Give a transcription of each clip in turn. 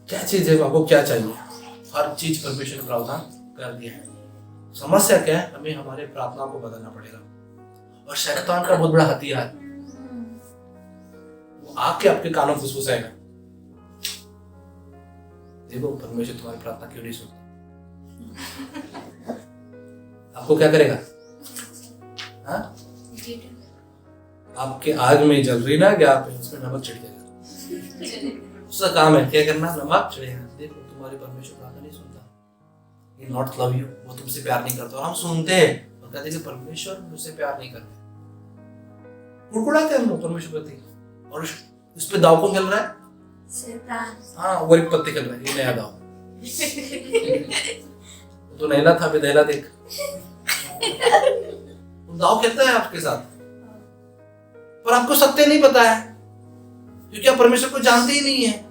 क्या चीज है, आपको क्या चाहिए, हर चीज परमेश्वर ने प्रावधान कर दिया है। समस्या क्या है, हमें हमारे प्रार्थना को बदलना पड़ेगा। और शैतान का बहुत बड़ा हथियार, वो आके आपके कानों में फुसफुसाएगा, देखो परमेश्वर तुम्हारी प्रार्थना क्यों नहीं सुनता। आपको क्या करेगा? हाँ, आपके आग में जल रही ना क्या, आप उसमें नमक छिड़क देगा। उसका काम है क्या करना, नमक छिड़ेगा। देखो तुम्हारे परमेश्वर प्रार्थना नहीं सुनता, ये नॉट लव यू, वो तुमसे प्यार नहीं करता। और हम सुनते हैं और कहते हैं कि परमेश्वर मुझसे प्यार नहीं करते, कुड़कुड़ाते हैं हम लोग परमेश्वर प्रति। और उस पे दाव कौन खेल रहा है? शैतान। हाँ, वो एक पत्ते खेल रहा है, ये नया दाव। तो नैला था, बेदहला देख, दाव खेलता है आपके साथ, पर आपको सत्य नहीं पता है, क्योंकि आप परमेश्वर को जानते ही नहीं है।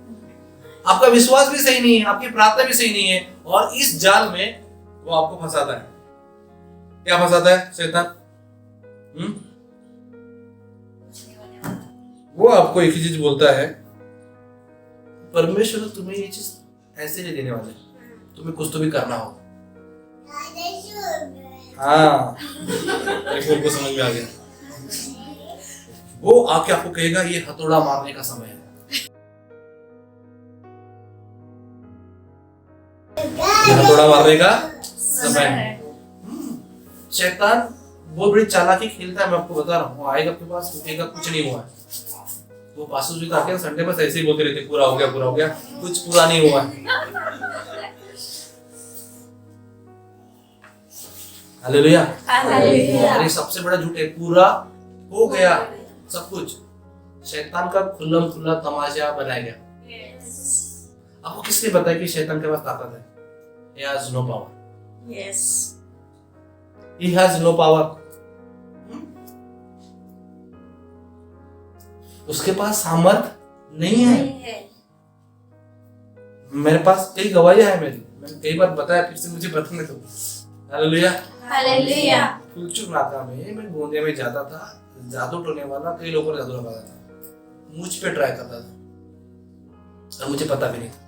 आपका विश्वास भी सही नहीं है, आपकी प्रार्थना भी सही नहीं है, और इस जाल में वो आपको फंसाता है। क्या फंसाता है शैतान? वो आपको एक ही चीज बोलता है, परमेश्वर तुम्हें ये चीज ऐसे नहीं देने वाले, तुम्हें कुछ तो भी करना होगा। हाँ, को समझ में आ गया। वो आके आपको कहेगा ये हथौड़ा मारने का समय है, ये हथौड़ा मारने का समय है। शैतान बहुत बड़ी चालाकी खेलता है, मैं आपको बता रहा हूँ। वो आएगा आपके पास, कहेगा कुछ नहीं हुआ है। वो पासू जी आके संडे बस ऐसे ही बोलते रहते, पूरा हो गया, पूरा हो गया, कुछ पूरा नहीं हुआ है। हालेलुया। अरे सबसे बड़ा झूठ है, पूरा हो गया सब कुछ। शैतान का खुल्लम खुल्ला तमाशा बनाया गया। आपको किसने बताया कि शैतान के पास ताकत है? He has no power. Yes. He has no power. उसके पास सामर्थ नहीं है। मेरे पास कई गवाहियां है मेरी, मैंने कई बार बताया, फिर से मुझे बताने दो। हालेलुया। हालेलुया। फुलचुक नाका में मैं गोंदिया में जाता था, जादू टोने वाला कई लोगों ने जादू लगाया था, मुझ पे ट्राई करता था और मुझे पता भी नहीं था,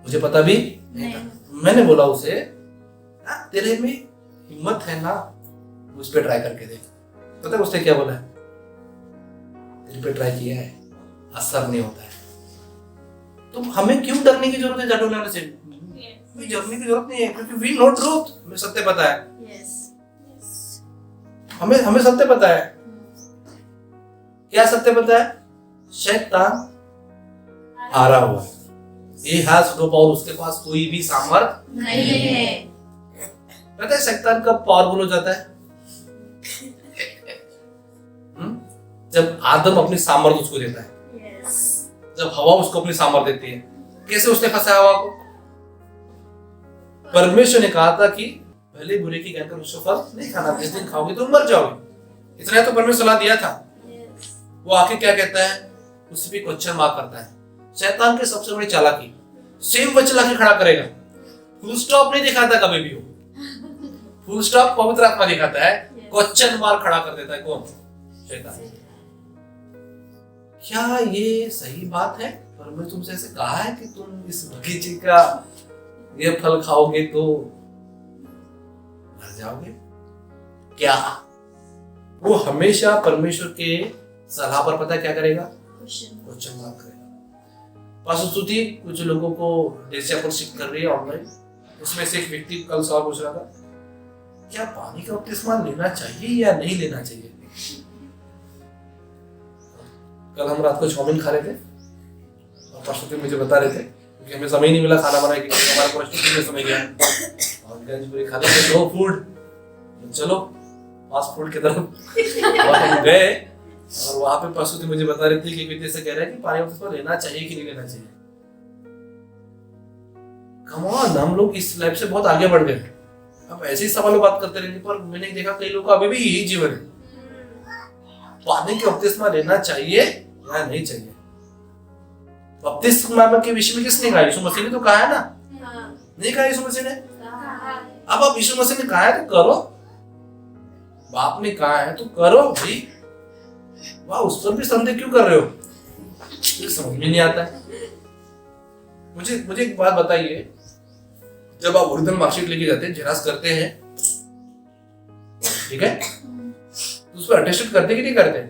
मुझे पता भी नहीं था। मैंने बोला उसे, तेरे में हिम्मत है ना, मुझ पे ट्राई करके देख। पता है उसने क्या बोला है? तेरे पे ट्राई किया है, असर नहीं होता है। तो हमें क्यों डरने की जरूरत है जादू लगाने से? डरने की जरूरत नहीं है, क्योंकि वी नो ट्रूथ, हमें सत्य पता है। हमें सत्य पता है। क्या सत्य पता है? शैतान हारा हुआ है। He has no power, उसके पास कोई भी सामर्थ नहीं है। पता है शैतान कब पावरफुल हो जाता है? जब आदम अपनी सामर्थ उसको देता है। जब हवा उसको अपनी सामर्थ देती है। कैसे उसने फंसाया हवा को? परमेश्वर ने कहा था कि भले बुरे की ज्ञान का वृक्ष फल नहीं खाना, जिस दिन खाओगे तो मर जाओगे। इतना तो परमेश्वर सलाह दिया था। वो आके क्या कहता है? उसे भी क्वेश्चन मार्क करता है। शैतान की सबसे बड़ी चालाकी, सेम वचन लाके खड़ा करेगा। फुल स्टॉप नहीं दिखाता कभी भी, वो फुल स्टॉप पवित्र आत्मा दिखाता है, क्वेश्चन मार्क खड़ा कर देता है। कौन? शैतान। क्या ये सही बात है? परमेश्वर तुमसे ऐसे कहा है कि तुम इस बगीचे का ये फल खाओगे तो मर जाओगे क्या? वो हमेशा परमेश्वर के सलाह पर पता क्या करेगा? क्वेश्चन मार्क करेगा। पास्टर स्तुति कुछ लोगों को डिस्सिपलशिप कर रही है ऑनलाइन। उसमें से एक व्यक्ति कल सवाल पूछ रहा था, क्या पानी का बपतिस्मा लेना चाहिए या नहीं लेना चाहिए? कल हम रात को चाउमीन खा रहे थे और पास्टर मुझे बता रहे थे, क्योंकि हमें समय नहीं मिला खाना बनाने के लिए, हमारा प्रश्न में समय गया और गंजपुरी खा रहे थे। फूड, चलो फास्ट फूड की तरफ और हम गए और वहां पे पशु मुझे बता रहे थे कि व्यक्ति से कह रहा है कि पानी बपतिस्मा लेना चाहिए कि नहीं लेना चाहिए। कम ऑन, हम लोग इस लाइफ से बहुत आगे बढ़ गए। अब ऐसे ही सवालों बात करते रहेंगे, पर मैंने देखा कई लोगों का अभी भी यही जीवन है। पानी के बपतिस्मा लेना चाहिए या नहीं चाहिए? बपतिस्मा के विषय में किसने कहा? यीशु मसीह ने तो कहा है ना। नहीं कहा यीशु मसीह ने? अब आप यीशु मसीह ने कहा है तो करो, बाप ने कहा है तो करो भाई। वाह, उस पर भी संदेह क्यों कर रहे हो? समझ में नहीं आता है। मुझे एक बात बताइए, जब आप ओरिजिनल मार्कशीट लेके जाते हैं, जेरॉक्स करते हैं, ठीक है, तो उस पर अटेस्टेड करते कि नहीं करते?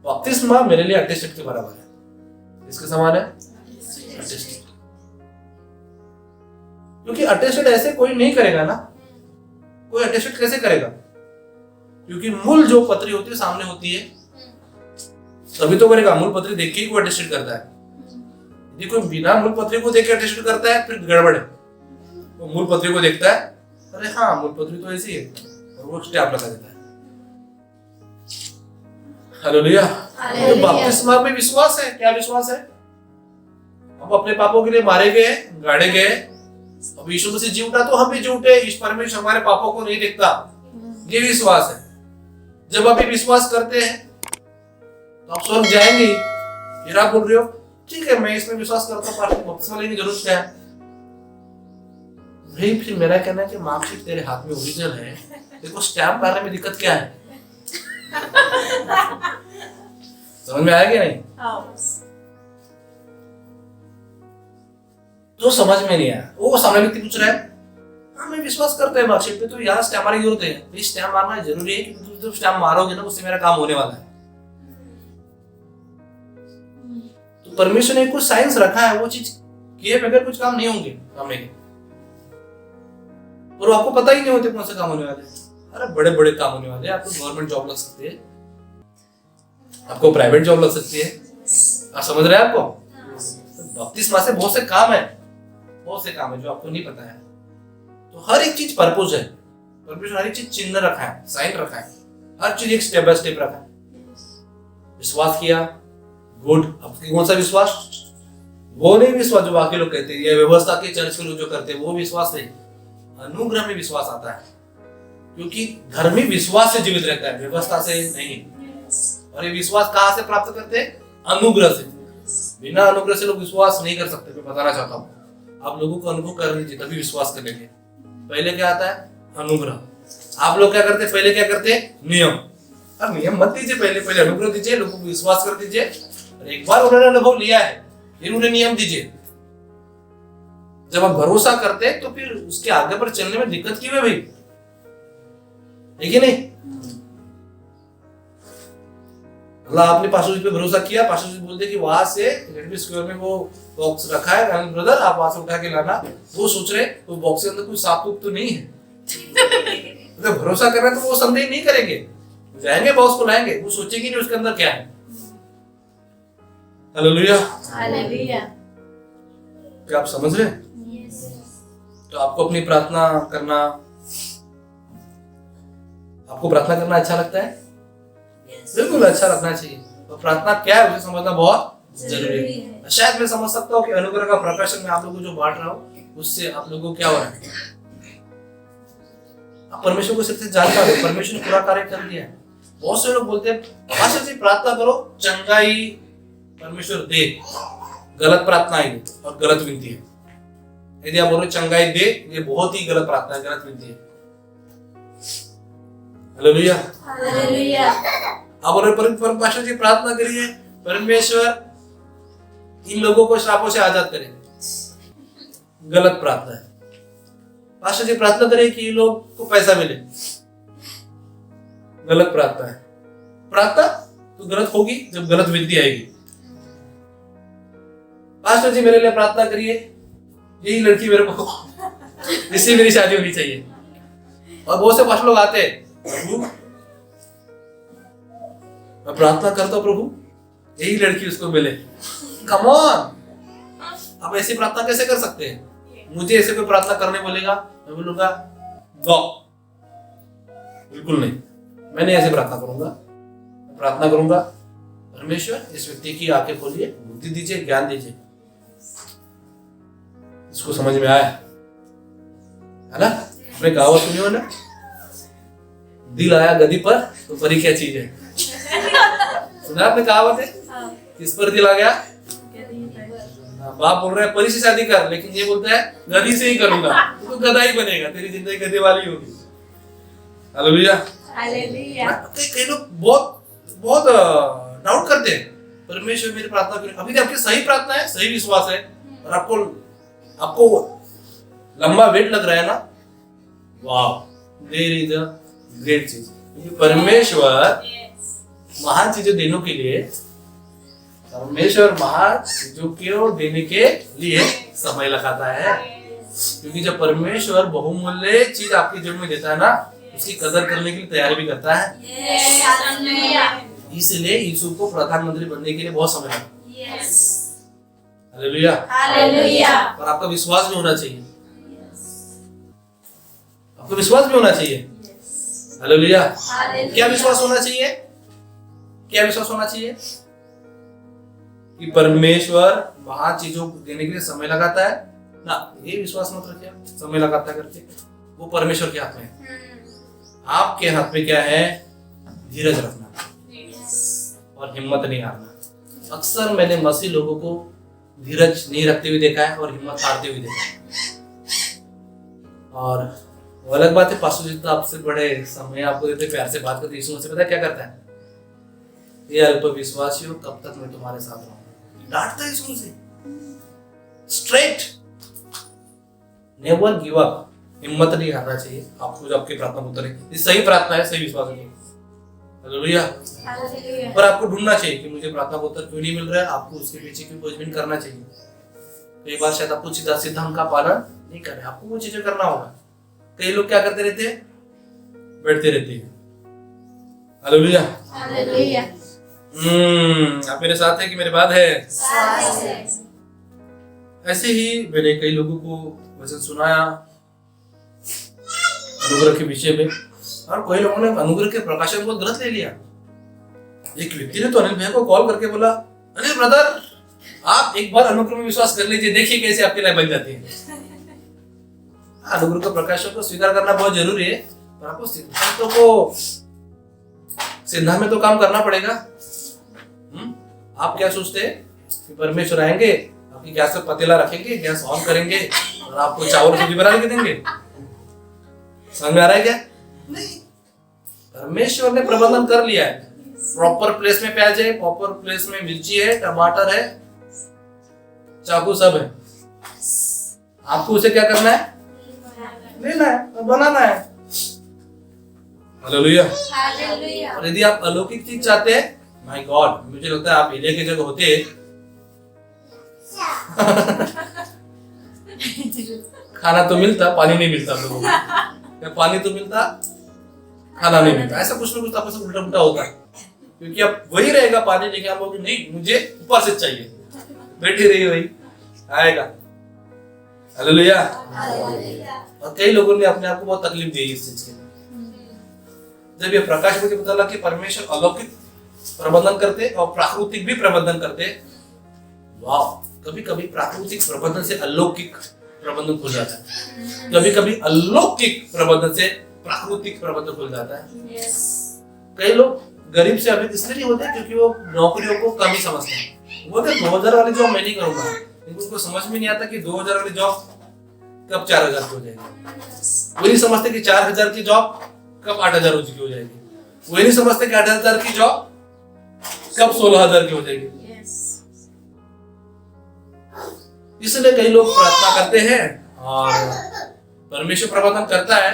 बपतिस्मा मेरे लिए अटेस्टेड के बराबर है। इसके समान है अटेस्टेड, क्योंकि अटेस्टेड ऐसे कोई नहीं करेगा ना। कोई अटेस्टेड कैसे करेगा? क्योंकि मूल जो पत्री होती है सामने होती है, तभी तो करेगा। मूल पत्री देख के ही कोई अटेस्टेड करता है। यदि कोई बिना मूल पत्री को देख के अटेस्टेड करता है, फिर गड़बड़ है। वो मूल पत्री को देखता है, अरे हाँ मूल पत्री तो ऐसी है, और वो स्टैम्प लगा देता है। हालेलुया। तो बपतिस्मा में विश्वास है। क्या विश्वास है? हम अपने पापों के लिए मारे गए, गाड़े गए, अब यीशु मसीह जी उठा तो हम भी जी उठे। इस परमेश्वर हमारे पापों को नहीं देखता, ये विश्वास है। जब आप ये विश्वास करते हैं तो आप स्वर्ग जाएंगे। फिर आप बोल रहे हो ठीक है, मैं इसमें विश्वास करता हूँ, बपतिस्मा लेने की जरूरत क्या है? भाई फिर मेरा कहना है कि मार्कशीट तेरे हाथ में ओरिजिनल है, देखो स्टैम्प मारने में दिक्कत क्या है? समझ में आया कि नहीं? तो समझ में नहीं आया। वो सामने व्यक्ति पूछ रहा है, हाँ मैं विश्वास करता है मार्कशीट पे, तो यहाँ स्टैम्प मारने की जरूरत है? भाई स्टैम्प मारना जरूरी है, क्योंकि जब स्टैम्प मारोगे ना उससे मेरा काम होने वाला है। तो परमेश्वर ने कुछ साइंस रखा है, वो चीज किए बगैर कुछ काम नहीं होंगे हमें, और आपको पता ही नहीं होते कौन से काम होने वाले हैं। अरे बड़े बड़े काम होने वाले हैं। आपको गवर्नमेंट जॉब लग सकती है, आपको प्राइवेट जॉब लग सकती है। आप समझ रहे हैं? आपको बपतिस्मा से बहुत से काम है, बहुत से काम है जो आपको नहीं पता है। तो हर एक चीज पर्पस है। परमेश्वर हर एक चीज चिन्ह रखा है, साइन रखा है, हर चीज एक स्टेप बाय स्टेप रखा है। विश्वास किया, गुड। अब कौन सा विश्वास? वो नहीं विश्वास जो बाकी लोग कहते हैं, ये व्यवस्था के चर्च के लोग जो करते हैं, वो विश्वास नहीं। अनुग्रह में विश्वास आता है, क्योंकि धर्मी विश्वास से जीवित रहता है, व्यवस्था से नहीं। और ये विश्वास कहाँ से प्राप्त करते हैं? अनुग्रह से। बिना अनुग्रह से लोग विश्वास नहीं कर सकते। मैं बताना चाहता हूँ, आप लोगों को अनुभव कर लीजिए तभी विश्वास करेंगे। पहले क्या आता है? अनुग्रह। आप लोग क्या करते हैं? पहले क्या करते हैं? नियम। अब नियम मत दीजिए, पहले अनुग्रह दीजिए, लोगों को विश्वास कर दीजिए। एक बार उन्होंने अनुभव लिया है, फिर उन्हें नियम दीजिए। जब आप भरोसा करते हैं तो फिर उसके आगे पर चलने में दिक्कत क्यों है भाई? है कि नहीं? अल्लाह आपने पास्टर जी पे भरोसा किया, पास्टर जी बोलते कि वहां से रेडमी स्क्वायर में वो बॉक्स रखा है, ब्रदर आप वहां से उठा के लाना। वो सोच रहे वो बॉक्स के अंदर कोई सांप तो नहीं है। अगर भरोसा कर रहे हैं तो वो संदेह नहीं करेंगे, जाएंगे बॉक्स को लाएंगे, वो सोचेंगे नहीं उसके अंदर क्या है। हालेलुया। हालेलुया। क्या आप समझ रहे हैं? तो आपको अपनी प्रार्थना करना, आपको प्रार्थना करना अच्छा लगता है? बिल्कुल अच्छा लगना चाहिए। तो प्रार्थना क्या है उसे समझना बहुत जरूरी है। शायद मैं समझ सकता हूँ कि अनुग्रह का प्रकाशन में आप लोगों को जो बांट रहा हूँ उससे आप लोगों को क्या हो रहा है? आप परमेश्वर को सिर्फ से जानता हो, परमेश्वर ने पूरा कार्य कर दिया है। बहुत से लोग बोलते हैं पास्टर जी प्रार्थना करो चंगाई परमेश्वर दे। गलत प्रार्थना है और गलत विनती है। यदि आप बोल रहे चंगाई दे, ये बहुत ही गलत प्रार्थना है, गलत विनती है। हालेलुया। हालेलुया। आप बोल रहे पास्टर जी प्रार्थना करिए परमेश्वर इन लोगों को श्रापों से आजाद करे। गलत प्रार्थना है। पास्टर जी प्रार्थना करिए कि इन लोग को पैसा मिले। गलत प्रार्थना है। प्रार्थना तो गलत होगी जब गलत विनती आएगी। पास्टर जी मेरे लिए प्रार्थना करिए, यही लड़की मेरे को जिससे मेरी शादी होनी चाहिए। और बहुत से पास्टर लोग आते हैं, प्रभु मैं प्रार्थना करता हूं प्रभु यही लड़की उसको मिले। कम ऑन, आप ऐसी प्रार्थना कैसे कर सकते हैं? मुझे ऐसे कोई प्रार्थना करने बोलेगा, मैं बोलूंगा नो, बिल्कुल नहीं, मैं नहीं ऐसे प्रार्थना करूंगा। मैं प्रार्थना करूंगा परमेश्वर इस व्यक्ति की आंखें खोलिए, बुद्धि दीजिए, ज्ञान दीजिए। इसको समझ में आया है ना? आपने कहावत सुनी हो ना, दिल आया गदी पर तो परी क्या चीज है? सुना आपने कहावत है? किस पर दिल आ गया? बाप बोल रहा है परी से शादी कर, लेकिन ये बोलता है गधी से ही करूंगा, तो गधा ही बनेगा, तेरी जिंदगी गधे वाली होगी। हालेलुया। हालेलुया। कई लोग बहुत बहुत डाउट करते हैं, परमेश्वर मेरी प्रार्थना क्यों, अभी तो आपकी सही प्रार्थना है, सही विश्वास है, और आपको लंबा वेट लग रहा है ना, वाह, देयर इज अ ग्रेट चीज। क्योंकि परमेश्वर महान चीजें देने के लिए, परमेश्वर महान चीजों को देने के लिए समय लगाता है। क्योंकि जब परमेश्वर बहुमूल्य चीज आपके जीवन में देता है ना, उसकी कदर करने के लिए तैयारी भी करता है। इसलिए यीशु को प्रधानमंत्री बनने के लिए बहुत समय लगा। हालेलुया। और आपका विश्वास भी होना चाहिए, आपका विश्वास भी होना चाहिए। हालेलुया। क्या विश्वास होना चाहिए? क्या विश्वास होना चाहिए? कि परमेश्वर महान चीजों को देने के लिए समय लगाता है ना, ये विश्वास मत रखिए समय लगाता करके, वो परमेश्वर के हाथ में है। आपके हाथ में क्या है? धीरज रखना और हिम्मत नहीं हारना। अक्सर मैंने मसीह लोगों को धीरज नहीं रखते हुए देखा है और हिम्मत हारते हुए देखा है। और वो अलग बात है, पास्टर जी तो आपसे बड़े समय आपको देते, प्यार से बात करते, यीशु से पता है क्या करता है? ये अल्प विश्वासियों, कब तक मैं तुम्हारे साथ रहूंगा, डांटता है यीशु से स्ट्रेट। नेवर गिव अप, हिम्मत नहीं हारना चाहिए आपको। जो आपकी प्रार्थना उत्तर है, ये सही प्रार्थना है, सही विश्वास है। हालेलुया। पर आपको ढूंढना चाहिए कि मुझे प्रार्थना उत्तर क्यों नहीं मिल रहा है, आपको उसके पीछे की खोजबीन करना चाहिए। कई बार शायद आपको सिद्धांत का पालन नहीं कर रहे, आपको वो चीजें करना होगा। कई लोग क्या करते रहते हैं? बैठते रहते हैं। हालेलुया। आप मेरे साथ है कि मेरे बाद है? ऐसे ही मैंने कई लोगों को वचन सुनाया अनुग्रह के विषय में, और कई लोगों ने अनुग्रह के प्रकाशन को गलत ले लिया। एक व्यक्ति ने तो अनिल भैया को कॉल करके बोला, अनिल ब्रदर आप एक बार अनुग्रह में विश्वास कर लीजिए, देखिए कैसे आपकी लाइफ बन जाती है। अनुग्रह के प्रकाशन को स्वीकार करना बहुत जरूरी है, पर आपको सिद्धांतों को सिद्धांत में तो काम करना पड़ेगा। आप क्या सोचते हैं कि परमेश्वर आएंगे, आपकी गैस पे पतीला रखेंगे, गैस ऑन करेंगे और आपको चावल सब्जी बना के देंगे? समझ में आ रहा है क्या? नहीं, परमेश्वर ने प्रबंधन कर लिया है। प्रॉपर प्लेस में प्याज है, प्रॉपर प्लेस में मिर्ची है, टमाटर है, चाकू सब है। आपको उसे क्या करना है? लेना है और बनाना है। हालेलुया। और यदि आप अलौकिक चीज चाहते हैं, माय गॉड, मुझे लगता है आप एलिया की जगह होते खाना तो मिलता, पानी नहीं मिलता लोगों को। पानी तो मिलता, खाना नहीं मिलता। ऐसा कुछ ना कुछ आपस में उल्टा उल्टा होता है, क्योंकि अब वही रहेगा पानी लेके, आप बोलोगे नहीं मुझे ऊपर से चाहिए, बैठी रही वही आएगा। हालेलुया। और कई लोगों ने अपने आप को बहुत तकलीफ दी इस चीज के। जब ये प्रकाश मुझे पता लगा कि परमेश्वर अलौकिक प्रबंधन करते और प्राकृतिक भी प्रबंधन करते, वाह, कभी कभी प्राकृतिक प्रबंधन से अलौकिक प्रबंधन खुल जाता है, कभी कभी अलौकिक प्रबंधन से प्राकृतिक प्रबंधन खुल जाता है। कई लोग गरीब से अभी इसलिए नहीं होते क्योंकि वो नौकरियों को कम ही समझते हैं। वो 2000 वाली जॉब मैं नहीं करूंगा, लेकिन उनको समझ में नहीं आता कि 2000 वाली जॉब कब 4000 की हो जाएगी। वो नहीं समझते कि 4000 की जॉब कब 8000 हो जाएगी। वो नहीं समझते कि 8000 की जॉब कब 16000 की हो जाएगी। इसलिए कई लोग प्रार्थना करते हैं और परमेश्वर प्रबंधन करता है,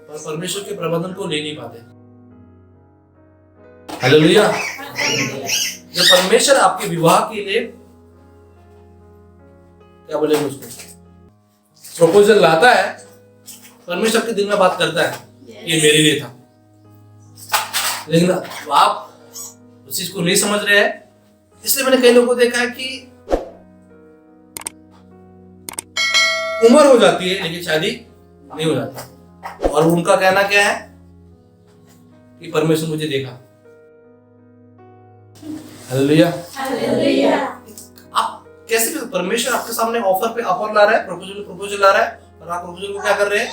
और परमेश्वर के प्रबंधन को ले नहीं पाते। हालेलुया। जब परमेश्वर आपके विवाह के लिए क्या बोलेंगे उसको प्रपोजल लाता है, परमेश्वर के दिल में बात करता है, ये मेरे लिए था। लेकिन आप उस चीज को नहीं समझ रहे हैं। इसलिए मैंने कई लोगों को देखा है कि उम्र हो जाती है लेकिन शादी नहीं हो जाती, और उनका कहना क्या है कि परमेश्वर मुझे देखा। हालेलुया। आप कैसे भी, परमेश्वर आपके सामने ऑफर पे ऑफर ला रहा है, प्रपोजल ला रहा है, और आप प्रपोजल को क्या कर रहे हैं?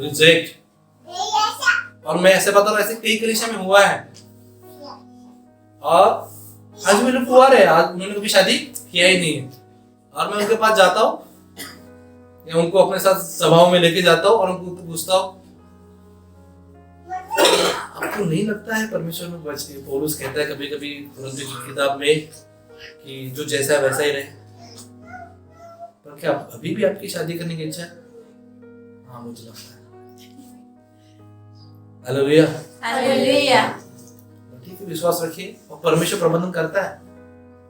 रिजेक्ट। और मैं ऐसे बता रहा हूं, ऐसे कई कलीसिया में हुआ है। और आज भी लोग कुंवारे हैं, आज उन्होंने कभी शादी किया ही नहीं है, और मैं उनके पास जाता हूँ या उनको अपने साथ सभाओं में लेके जाता हूँ और उनको पूछता हूँ आपको नहीं लगता है परमेश्वर में बच पौलुस कहता है कभी कभी कुरिन्थियों की किताब में कि जो जैसा है वैसा ही रहे, पर क्या अभी भी आपकी शादी करने की इच्छा है? हाँ, मुझे लगता है। हालेलुया। हालेलुया। ठीक है, विश्वास रखिए और परमेश्वर प्रबंधन करता है,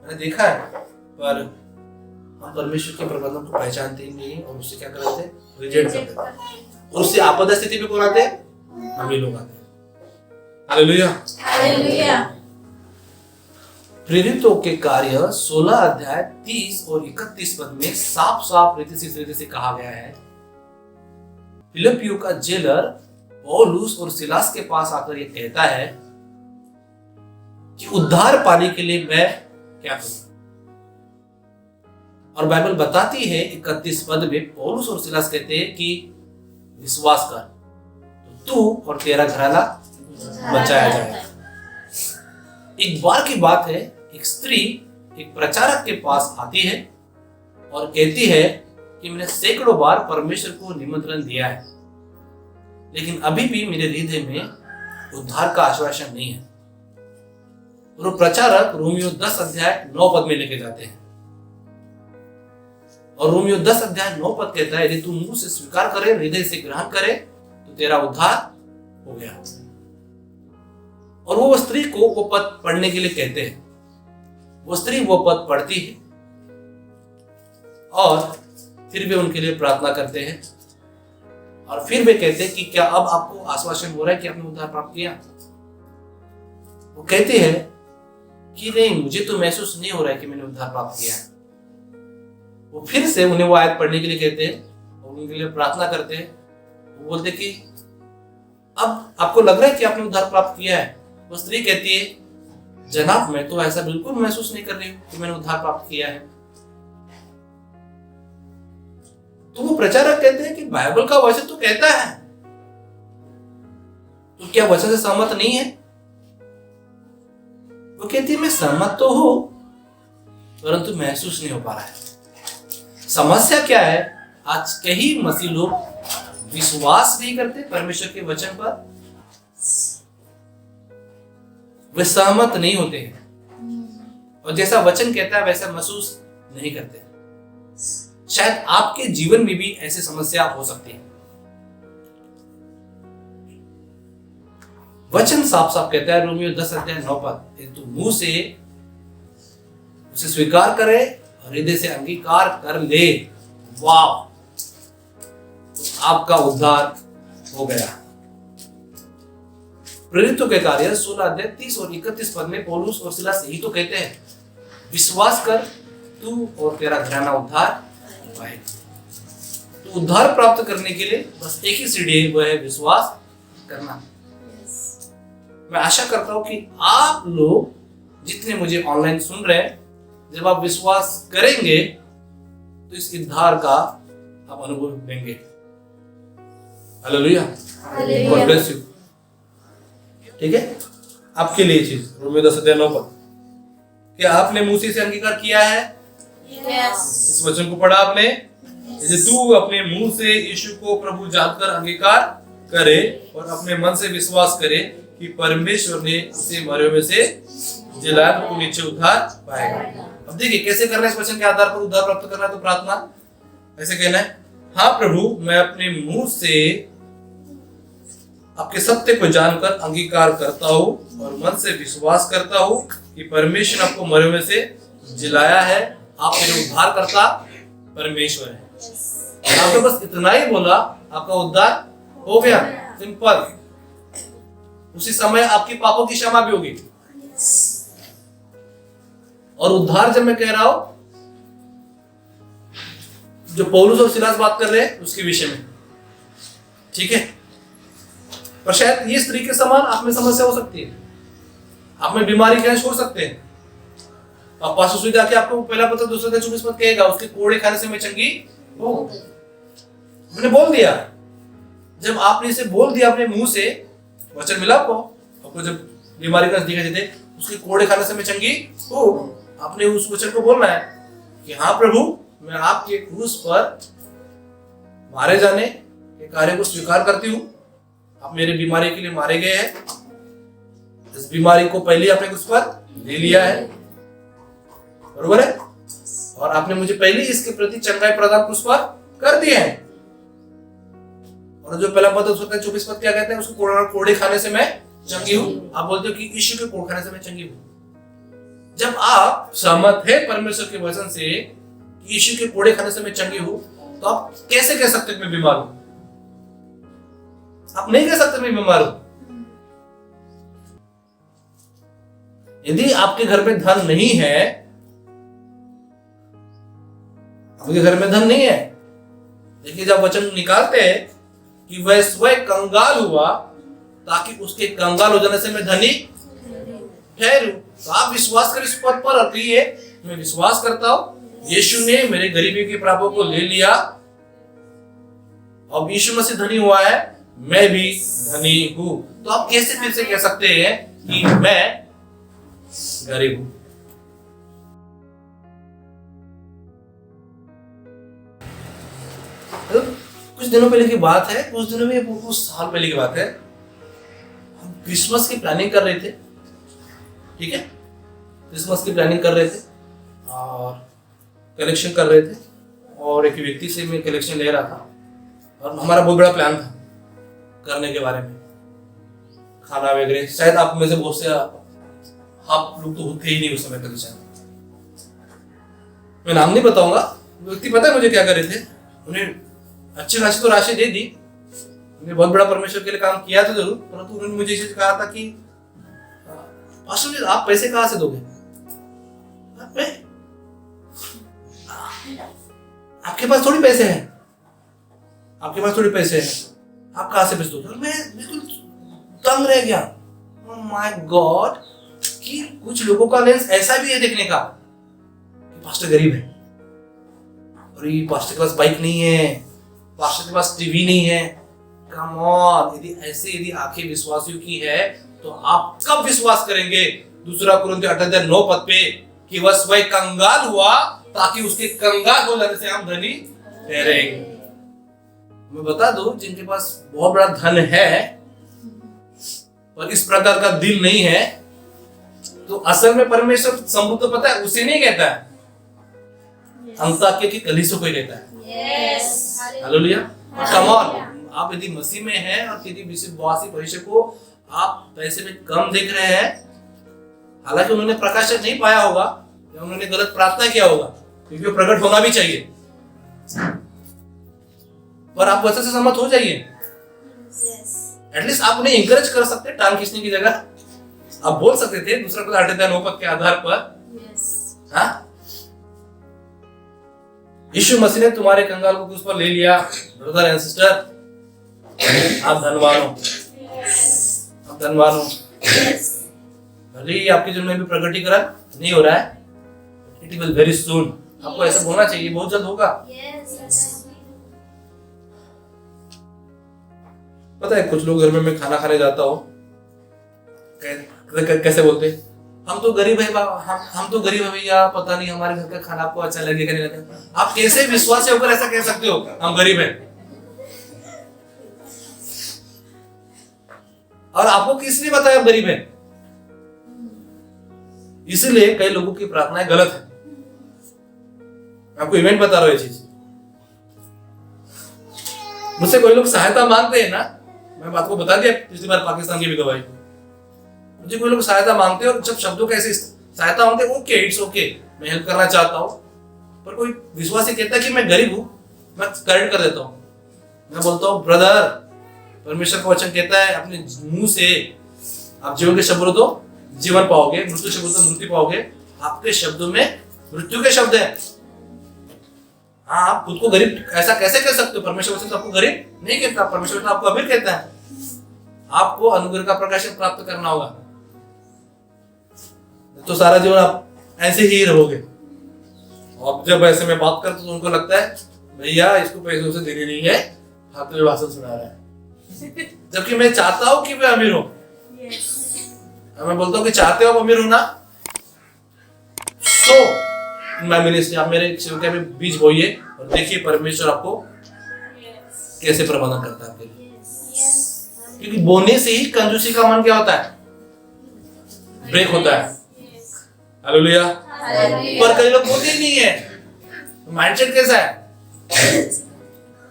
मैंने देखा है। पर हम परमेश्वर के प्रबंधन को पहचानते ही नहीं और उससे क्या करते हैं, रिजेक्ट करते हैं और उससे आपदा स्थिति में कौन आते हैं, हम ही लोग आते हैं। हालेलुया। हालेलुया। प्रेरितों के कार्य 16 अध्याय 30 और 31 पद में साफ साफ रीति से कहा गया है, फिलिप्पियों का जेलर पौलुस और सिलास के पास आकर ये कहता है कि उद्धार पाने के लिए मैं क्या करूं। और बाइबल बताती है 31 पद में पौलुस और सिलास कहते हैं कि विश्वास कर तो तू और तेरा घराना बचाया जाएगा। एक बार की बात है, एक स्त्री एक प्रचारक के पास आती है और कहती है कि मैंने सैकड़ों बार परमेश्वर को निमंत्रण दिया है, लेकिन अभी भी मेरे हृदय में उद्धार का आश्वासन नहीं है। और वो प्रचारक रोमियो 10 अध्याय 9 पद में लेके जाते हैं और रोमियो 10 अध्याय 9 पद कहता है, यदि तू मुंह से स्वीकार करे, हृदय से ग्रहण करे तो तेरा उद्धार हो गया। और वो स्त्री को वो पद पढ़ने के लिए कहते हैं। वो स्त्री वो पद पढ़ती है और फिर वे उनके लिए प्रार्थना करते हैं और फिर वे कहते हैं कि क्या अब आपको आश्वासन हो रहा है कि आपने उद्धार प्राप्त किया? वो कहते हैं कि नहीं, मुझे तो महसूस नहीं हो रहा है कि मैंने उद्धार प्राप्त किया है। वो फिर से उन्हें वो आयत पढ़ने के लिए कहते हैं और उनके लिए प्रार्थना करते हैं। वो बोलते कि अब आपको लग रहा है कि आपने उद्धार प्राप्त किया है? वो स्त्री कहती है, जनाब मैं तो ऐसा बिल्कुल महसूस नहीं कर रही हूं कि मैंने उद्धार प्राप्त किया है। तो वो प्रचारक कहते हैं कि बाइबल का वचन तो कहता है, तो क्या वचन से सहमत नहीं है? वो कहती है मैं सहमत तो हूं परंतु महसूस नहीं हो पा रहा है। समस्या क्या है, आज कई मसीह लोग विश्वास नहीं करते परमेश्वर के वचन पर, वे सहमत नहीं होते हैं और जैसा वचन कहता है वैसा महसूस नहीं करते। शायद आपके जीवन में भी ऐसी समस्या हो सकती है। वचन साफ साफ कहता है रोमियो 10 अध्याय 9 पद, तू मुंह से उसे स्वीकार करे और हृदय से अंगीकार कर ले, वाह, तो आपका उद्धार हो गया। प्रेरितों के कार्य 16 अध्याय 30 और 31 पद में पौलुस और सिलास यही तो कहते हैं, विश्वास कर तू और तेरा घराना उद्धार पाएगा। तो उद्धार प्राप्त करने के लिए बस एक ही सीढ़ी है, वह है विश्वास करना। मैं आशा करता हूं कि आप लोग जितने मुझे ऑनलाइन सुन रहे हैं, जब आप विश्वास करेंगे तो इस उद्धार का आप अनुभव लेंगे। Hallelujah, God bless you. ठीक है, आपके लिए चीज रोमियो 10 अध्याय 9 पद, क्या आपने मुंह से अंगीकार किया है? इस वचन को पढ़ा आपने? यदि तू अपने मुंह से यीशु को प्रभु जानकर अंगीकार करे और अपने मन से विश्वास करे कि परमेश्वर ने उसे मरे हुए से जिलाया तो तू नीचे उद्धार पाएगा। अब देखिए कैसे करना है, इस वचन के आधार पर उद्धार प्राप्त करना है। तो प्रार्थना ऐसे कहना है, हाँ प्रभु, मैं अपने मुंह से आपके सत्य को जानकर अंगीकार करता हूँ और मन से विश्वास करता हूँ कि परमेश्वर आपको मरे हुए से जिलाया है, आप मेरे उद्धार करता परमेश्वर है। आपने बस इतना ही बोला, आपका उद्धार हो गया, सिंपल। उसी समय आपकी पापों की क्षमा भी होगी। और उद्धार जब मैं कह रहा हूं, जो पौलुस और सिलास बात कर रहे हैं उसके विषय में, ठीक है। पर शायद ये स्त्री के समान आप में समस्या हो सकती है, आप में बीमारी कैसे छोड़ सकते हैं। आप पास सुई जाके आपको पहला पत्र 2:24 पद कहेगा, उसके कोड़े खाने से मैं चंगी हूं। मैंने बोल दिया, जब आपने इसे बोल दिया अपने मुंह से, वचन मिला आपको जब बीमारी का दिखाई देते, उसके कोड़े खाने से मैं चंगी हूं, आपने उस वचन को बोलना है कि हाँ प्रभु, मैं आपके क्रूस पर मारे जाने के कार्य को स्वीकार करती हूँ, आप मेरे बीमारी के लिए मारे गए हैं, इस बीमारी को पहले आपने उस पर ले लिया है, बरोबर है, और आपने मुझे पहले इसके प्रति चंगाई प्रदान उस पर कर दिया है। और जो पहला पद होता है 24 पद क्या कहते हैं, उसको कोड़े खाने से मैं चंगी हूं। आप बोलते हो कि यीशु के कोड़ खाने से मैं चंगी हूं। जब आप सहमत है परमेश्वर के वचन से कि यीशु के कोड़े खाने से मैं चंगी हूं, तो आप कैसे कह सकते मैं बीमार हूं? आप नहीं कह सकते मैं बीमार हूं। यदि आपके घर में धन नहीं है, आपके घर में धन नहीं है, देखिए जब वचन निकालते हैं कि वह स्वयं कंगाल हुआ ताकि उसके कंगाल हो जाने से मैं धनी ठहरूं, तो आप विश्वास करें इस पद पर, अर्थ ये मैं विश्वास करता हूं यीशु ने मेरे गरीबी के पापों को ले लिया, अब यीशु मसीह धनी हुआ है, मैं भी धनी हूं। तो आप कैसे फिर से कह सकते हैं कि मैं गरीब हूं? तो कुछ दिनों पहले की बात है, कुछ दिनों में कुछ साल पहले की बात है, हम क्रिसमस की प्लानिंग कर रहे थे, ठीक है, क्रिसमस की प्लानिंग कर रहे थे और कलेक्शन कर रहे थे, और एक व्यक्ति से मैं कलेक्शन ले रहा था, और हमारा बहुत बड़ा प्लान था करने के बारे में, खाना वगैरह। शायद आप में से बहुत से आप लोग तो होते ही नहीं उस समय कलेक्शन। मैं नाम नहीं बताऊंगा, व्यक्ति पता है मुझे क्या कर रहे थे, उन्हें अच्छी खासी तो राशि दे दी, उन्होंने बहुत बड़ा परमेश्वर के लिए काम किया था जरूर, परंतु उन्होंने मुझे इसे कहा था कि पास्टर जी आप पैसे कहाँ से दोगे? आपके पास थोड़ी पैसे हैं, आपके पास थोड़ी पैसे हैं, आप कहाँ से पैसे दोगे? मैं बिल्कुल दंग रह गया। ओह माय गॉड, कि कुछ लोगों का लेंस ऐसा भी है देखने का कि पास्टर गरीब है, और ये पास्टर के पास बाइक नहीं है, पास्टर के पास टीवी नहीं है। कम ऑन, यदि आंखें विश्वासियों की है तो आप कब विश्वास करेंगे दूसरा कुरिन्थियों 8:9 पद पे कि वह स्वयं कंगाल हुआ ताकि उसके कंगाल हो जाने से हम धनी ठहरेंगे। मैं बता दूं, जिनके पास बहुत बड़ा धन है और इस प्रकार का दिल नहीं है, तो असल में परमेश्वर समृद्ध पता है उसे नहीं कहता है, अंताकिया की कलीसिया को ही कहता है। हालेलुया। कम ऑन, आप यदि मसीह में हैं और यदि विश्वासी भविष्य को आप पैसे में कम देख रहे हैं, हालांकि उन्होंने प्रकाशन नहीं पाया होगा या उन्होंने गलत प्रार्थना किया होगा, क्योंकि वो प्रकट होना भी चाहिए, पर आप वैसे से सहमत हो जाइए। एटलीस्ट आप उन्हें इंकरेज कर सकते, टांग खींचने की जगह आप बोल सकते थे दूसरा को 8:9 पद के आधार पर, हाँ, यीशु मसीह ने तुम्हारे कंगाल को क्रूस पर ले लिया। ब्रदर एंड सिस्टर, आप धनवान हो, आप धनवान हो। भले ही आपके जीवन में भी प्रकटीकरण नहीं हो रहा है, इट विल वेरी सून। आपको ऐसा होना चाहिए, बहुत जल्द होगा। पता है कुछ लोग घर में मैं खाना खाने जाता हूँ, कैसे बोलते, हम तो गरीब है, हम तो गरीब है भैया, पता नहीं हमारे घर का खाना आपको अच्छा लगेगा नहीं लगेगा। आप कैसे विश्वास होकर ऐसा कह सकते हो हम गरीब हैं? और आपको किसने बताया आप गरीब हैं? इसलिए कई लोगों की प्रार्थनाएं गलत है। आपको इवेंट बता रहा हूं ये चीज। मुझसे कोई लोग सहायता मांगते हैं ना, मैं बात को बता दिया पिछली बार पाकिस्तान की भी गवाही। मुझे कोई लोग सहायता मांगते हैं और जब शब्दों का ऐसे सहायता मांगते हैं, ओके इट्स ओके, मैं हेल्प करना चाहता हूं, पर कोई विश्वासी कहता है कि मैं गरीब हूं, मैं करेक्ट कर देता हूं। मैं बोलता हूं ब्रदर, परमेश्वर का वचन कहता है अपने मुंह से आप जीवन के शब्द बोलो तो जीवन पाओगे, मृत्यु शब्द बोलो तो मृत्यु पाओगे। आपके शब्दों में मृत्यु के शब्द है। हाँ, आप खुद को गरीब ऐसा कैसे कह सकते हो? परमेश्वर वचन तो आपको गरीब नहीं कहता, परमेश्वर तो आपको अमीर कहता है। आपको अनुग्रह का प्रकाशन प्राप्त करना होगा, तो सारा जीवन आप ऐसे ही रहोगे। और जब ऐसे में बात करते तो उनको लगता है भैया इसको पैसों से देने नहीं है, फालतू में भाषण सुना रहा है। जबकि मैं चाहता हूं कि वे अमीर हो। मैं बोलता हूं कि चाहते हो आप अमीर होना, सो मैं मिनिस्ट्री आप मेरे सेवक में बीज बोइए और देखिए परमेश्वर आपको कैसे प्रबंधन करता है आपके लिए। क्योंकि बोने से ही कंजूसी का मन क्या होता है, ब्रेक होता है। हालेलुया। पर कई लोग बोलते ही नहीं है। माइंडसेट कैसा है,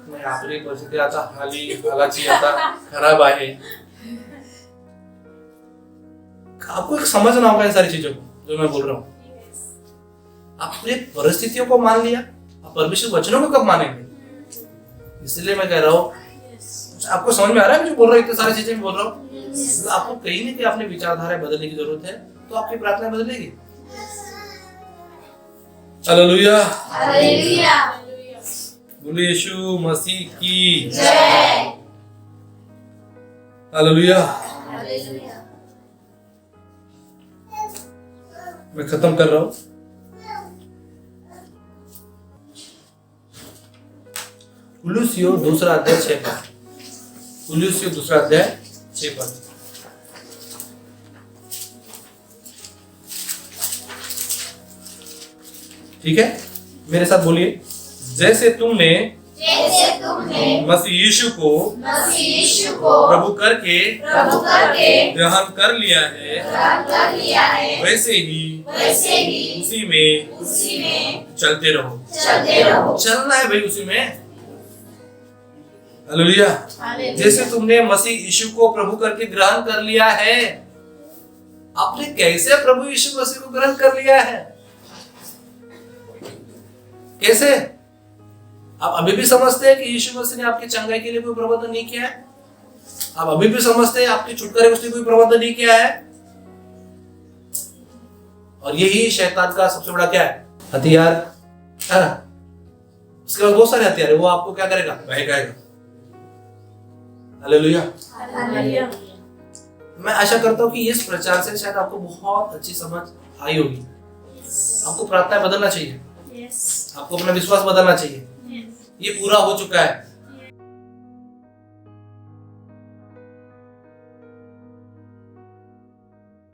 मैं आपली परिस्थिती आता हालाची आता खराब आहे। आपको एक समझना होगा इन सारी चीजों को जो मैं बोल रहा हूं। आपने परिस्थितियों को मान लिया, आप परमेश्वर वचनों को कब मानेंगे? इसलिए मैं कह रहा हूं, आपको समझ में आ रहा है मैं जो बोल रहा हूं, इतनी सारी चीजें बोल रहा हूं। आपको कहीं नहीं कि अपनी विचारधारा बदलने की जरूरत है, तो आपकी प्रार्थना बदलेगी। हालेलुया। हालेलुया। बोलिए यीशु मसीह की जय। हालेलुया। हालेलुया। मैं खत्म कर रहा हूं। कुलुस्सियों दूसरा अध्याय 6 पद। कुलुस्सियों दूसरा अध्याय 6 पद। ठीक है, मेरे साथ बोलिए। जैसे तुमने मसीह यीशु को प्रभु करके ग्रहण कर लिया है, वैसे ही उसी में चलते रहो। चलना है भाई उसी में। हालेलुया। जैसे तुमने मसीह यीशु को प्रभु करके ग्रहण कर लिया है। आपने कैसे प्रभु यीशु मसीह को ग्रहण कर लिया है? कैसे? आप अभी भी समझते हैं कि यीशु मसीह ने आपकी चंगाई के लिए कोई प्रबंधन नहीं किया है? आप अभी भी समझते हैं आपके छुटकारे के लिए कोई प्रबंधन नहीं किया है? और यही शैतान का सबसे बड़ा क्या है, हथियार है। उसके बाद बहुत सारे हथियार है, वो आपको क्या करेगा, बहकाएगा। हालेलुया। हालेलुया। मैं आशा करता हूं कि इस प्रचार से शायद आपको बहुत अच्छी समझ आई होगी। आपको प्रार्थना बदलना चाहिए, आपको अपना विश्वास बदलना चाहिए। ये पूरा हो चुका है।